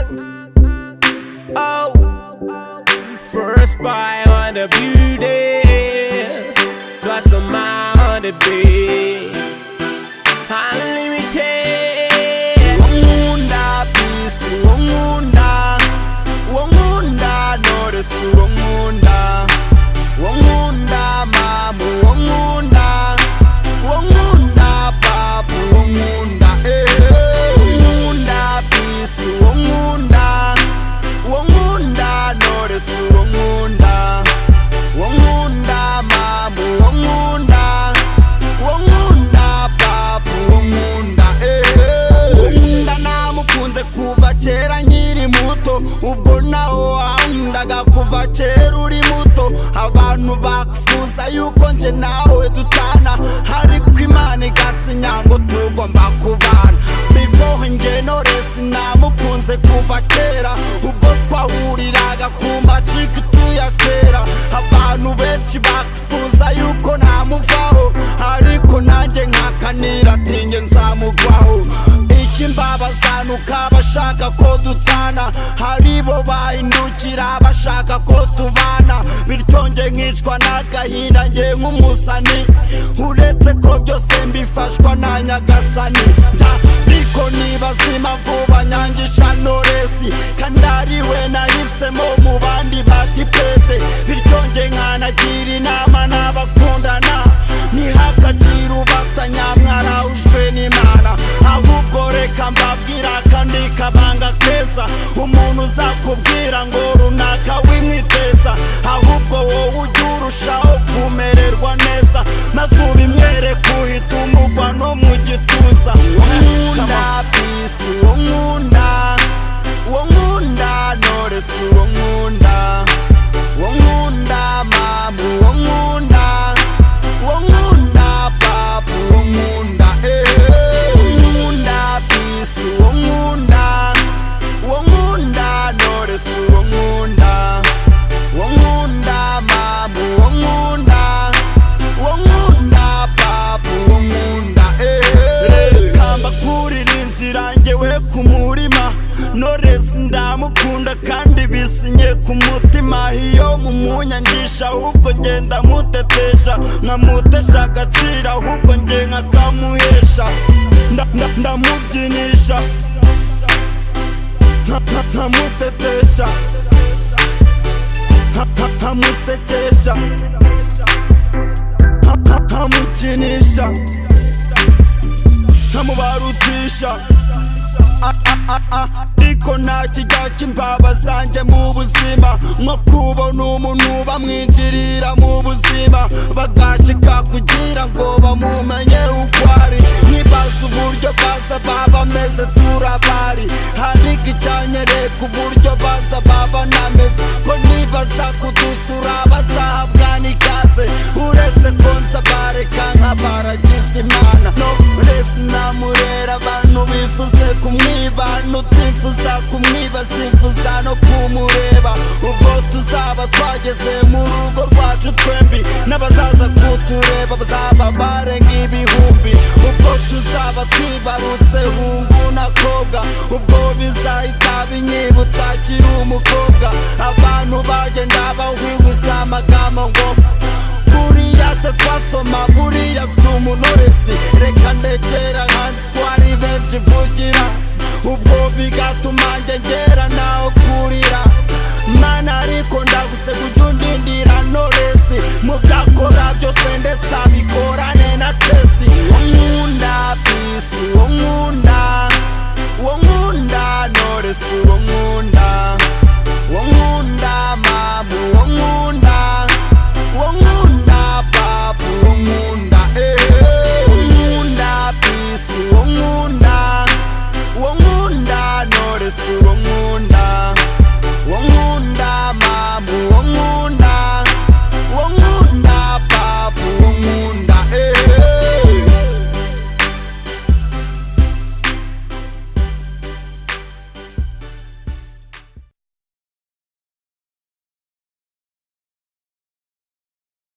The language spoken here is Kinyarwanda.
Oh, first buy on the beauty, plus a mile on the beat. Unlimited. Wongunda peace, wongunda, wongunda notice, wongunda, wongunda mamu, wongunda, wongunda papu, wongunda wongunda peace, wongunda, wongunda notice, wongunda, wongunda mamu, wongunda, wongunda papu, wongunda wongunda namukunze kuva kera nkiri muto, ubwo naho wankundaga kuva kera uri muto. Abantu bakufuza yuko nje nawe dutana, ariko Imana igasinya ngo tugomba kubana. Before nje Knowless namukunze kuva kera, ubwo twahuriraga ku maciki tuyakera. Abantu benshi bakufuza yuko namuvaho, ariko nanjye nkakanira ati nge nzamugwaho. Ikimbabaza nuko abashaka ko dutana, haribo bahindukira bashaka ko tubana. Bityo nge nkicwa n'agahinda nge nk'umusani, uretse ko byose mbifashwa na Nyagasani. Ariko nibaza impamvu banyangisha Knowless, kandi ariwe nahisemo mu bandi batipete. Bityo nge nkanagira inama n'abakundana, ntihakagire ubatanya mwarahujwe n'Imana. Ahubwo reka mbabwira akandi kabanga keza, umuntu uzakubwira ngo runaka wimwiteza, ahubwo wowe ujye urushaho kumererwa neza, maze ubimwereke uhita umugwa no mu gituza. Wongunda peace, wongunda, wongunda Knowless, wongunda, wongunda mamu, wongunda, wongunda papu, wongunda wongunda peace, wongunda, wongunda Knowless, wongunda, wongunda mamu, wongunda, wongunda papu, wongunda kamba kurira inzira njyewe ku murima. Knowless ndamukunda kandi bisinye ku mutima, iyo mumunyangisha ahubwo ngenda mutetesha, nkamutesha agaciro ahubwo nge nkakamuhesha. Ndamubyinisha nkamutetesha, nkamusekesha, nkamukinisha, nkamubarutisha. Ariko nta kijya kimbabaza njye mu buzima nko kubona umuntu bamwinjirira mu buzima, bagashika kugira ngo bamumenye uko ari. Nibaza uburyo baza baba meze turabari, ariko icyanyereye ku buryo baza baba nameze, ko nibaza kudusura bazahabwa n'ikaze. Uretse ko nsabareka nk'abaragize Imana, Knowless namurera abantu bifuze kumwiba, nutifuza kumwiba simfuza no kumureba. Ubwo tuzaba twageze mu rugo rwacu twembi, n'abazaza kutureba bazaba barenga ibihumbi. Ubwo tuzaba twibarutse hungu na kobwa, ubwo bizahita binyibutsa akiri umukobwa. Abantu bagenda bahwihwiza amagambo ngo buriya se twasoma, buriya afite Knowless, reka ndekera hanze ko ari benshi mvugira. Ubwo bigatuma nge ngera naho kurira. Mana ariko ndagusega ujye undindira Knowless, mu byakora byose ndetse abikorane na Chelsea. Wongunda